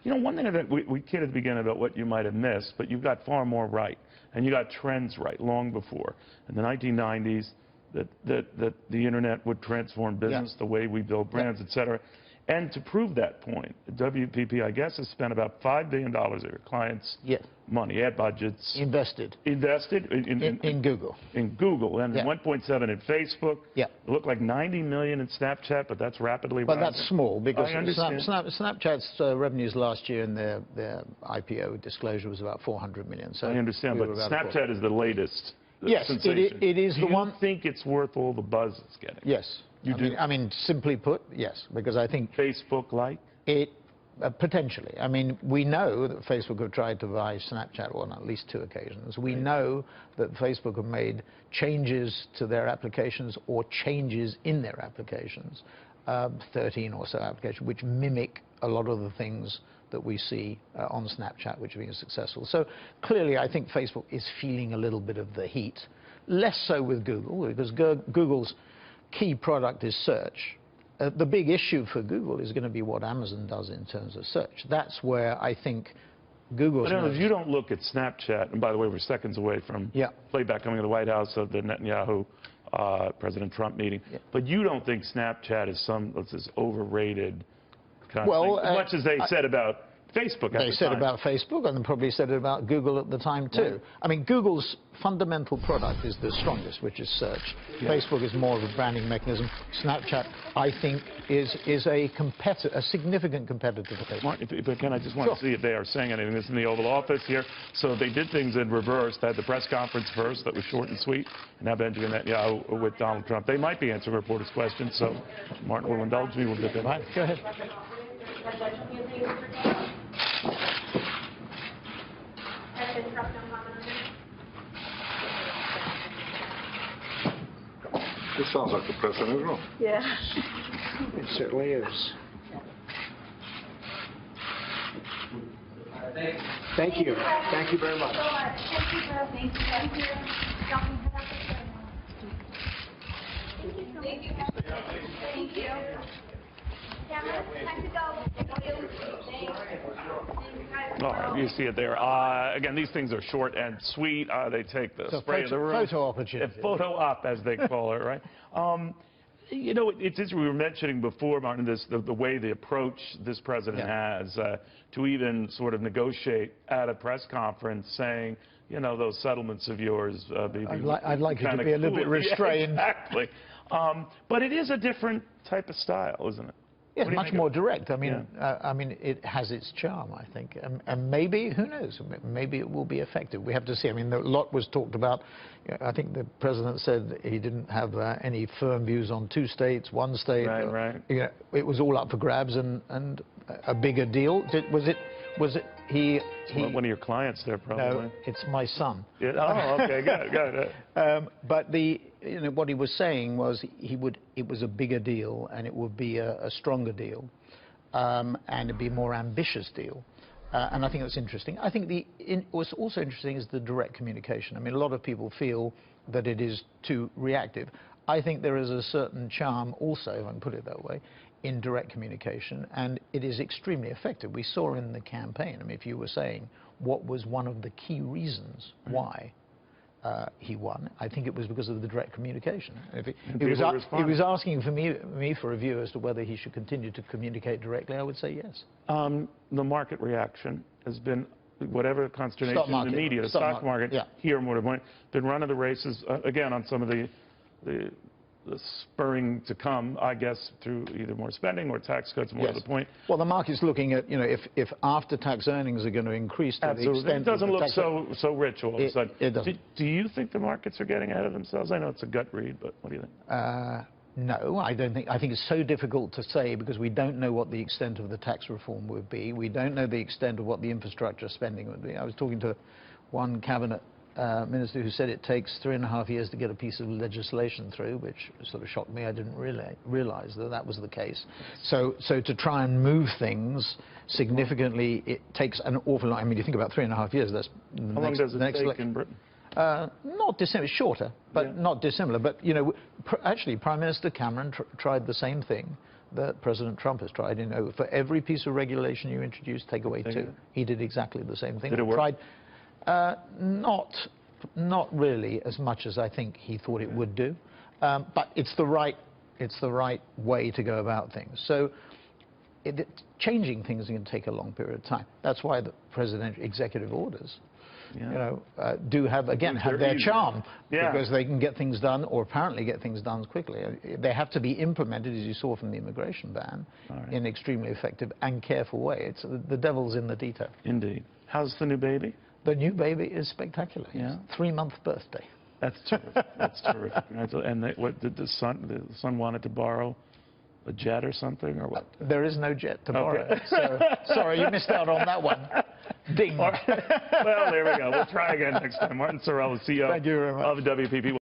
You know, one thing that we kidded at the beginning about what you might have missed, but you got far more right, and you got trends right long before. In the 1990s, that the internet would transform business, the way we build brands, et cetera. And to prove that point, WPP, I guess, has spent about $5 billion of your clients' money, ad budgets. Invested in Google. In Google, and 1.7 in Facebook. Yeah. It looked like 90 million in Snapchat, but that's rapidly rising. But that's small, because Snapchat's revenues last year in their IPO disclosure was about 400 million. So I understand, but Snapchat is the latest. Yes, it is the one. Do you think it's worth all the buzz it's getting? Yes. You do? I mean, simply put, yes, because I think... Facebook-like? Potentially. I mean, we know that Facebook have tried to buy Snapchat on at least 2 occasions. We know that Facebook have made changes to their applications or changes in their applications, 13 or so applications, which mimic a lot of the things that we see on Snapchat, which have been successful. So clearly, I think Facebook is feeling a little bit of the heat. Less so with Google, because Google's key product is search. The big issue for Google is going to be what Amazon does in terms of search. That's where I think Google's... But if you don't look at Snapchat, and by the way, we're seconds away from playback coming to the White House of the Netanyahu President Trump meeting, but you don't think Snapchat is this overrated kind of thing, as much as they said about Facebook. They said about Facebook, and they probably said it about Google at the time too. Right. I mean, Google's fundamental product is the strongest, which is search. Facebook is more of a branding mechanism. Snapchat, I think, is a significant competitor to Facebook. Martin, if I can, I just want to see if they are saying anything. This is in the Oval Office here. So they did things in reverse. They had the press conference first that was short and sweet, and now Benjamin Netanyahu with Donald Trump. They might be answering reporters' questions, so Martin will indulge me. We'll get them. Go ahead. This sounds like the president as well. Yeah. It certainly is. Thank you. Thank you very much. Thank you. Thank you. Oh, you see it there. Again, these things are short and sweet. They take the spray of the room. Photo opportunity. Photo op, as they call it, right? You know, it's we were mentioning before, Martin, the way the approach this president has to even sort of negotiate at a press conference, saying, you know, those settlements of yours. I'd like you to be a little bit restrained. Yeah, exactly. But it is a different type of style, isn't it? Yes, much more direct. I mean, it has its charm, I think, and maybe, who knows? Maybe it will be effective. We have to see. I mean, a lot was talked about. I think the president said he didn't have any firm views on 2 states, 1 state. Right. You know, it was all up for grabs, and a bigger deal. Was it? One of your clients there, probably. No, it's my son. Yeah. Oh, okay, got it. But what he was saying was it was a bigger deal, and it would be a stronger deal, and it'd be a more ambitious deal. And I think that's interesting. I think what's also interesting is the direct communication. I mean, a lot of people feel that it is too reactive. I think there is a certain charm also, if I can put it that way, in direct communication, and it is extremely effective. We saw in the campaign, I mean, if you were saying what was one of the key reasons why he won, I think it was because of the direct communication. He was asking for me for a view as to whether he should continue to communicate directly. I would say yes. The market reaction has been whatever consternation in the media, the stock market here more than one, been running the races again on some of the spurring to come, I guess, through either more spending or tax cuts, more to the point. Well, the market's looking at, you know, if after-tax earnings are going to increase to the extent... It doesn't look so rich all of a sudden. It doesn't. Do you think the markets are getting ahead of themselves? I know it's a gut read, but what do you think? No, I don't think. I think it's so difficult to say because we don't know what the extent of the tax reform would be. We don't know the extent of what the infrastructure spending would be. I was talking to one cabinet minister who said it takes 3.5 years to get a piece of legislation through, which sort of shocked me. I didn't realize that was the case. So to try and move things significantly, it takes an awful lot. I mean, you think about 3.5 years. That's how long does it take in Britain? Not dissimilar, shorter, but not dissimilar. But you know, actually, Prime Minister Cameron tried the same thing that President Trump has tried. You know, for every piece of regulation you introduce, take away two. He did exactly the same thing. Did it work? Not really as much as I think he thought it would do, but it's the right way to go about things. So changing things can take a long period of time. That's why the presidential executive orders, you know, do have their charm, because they can get things done, or apparently get things done quickly. They have to be implemented, as you saw from the immigration ban, in an extremely effective and careful way. It's the devil's in the detail. Indeed. How's the new baby? The new baby is spectacular. Yeah. 3-month birthday. That's terrific. That's terrific. And what did the son wanted to borrow? A jet or something, or what? There is no jet to borrow. So, sorry, you missed out on that one. Ding. Well, there we go. We'll try again next time. Martin Sorrell, the CEO Thank you very much. of WPP.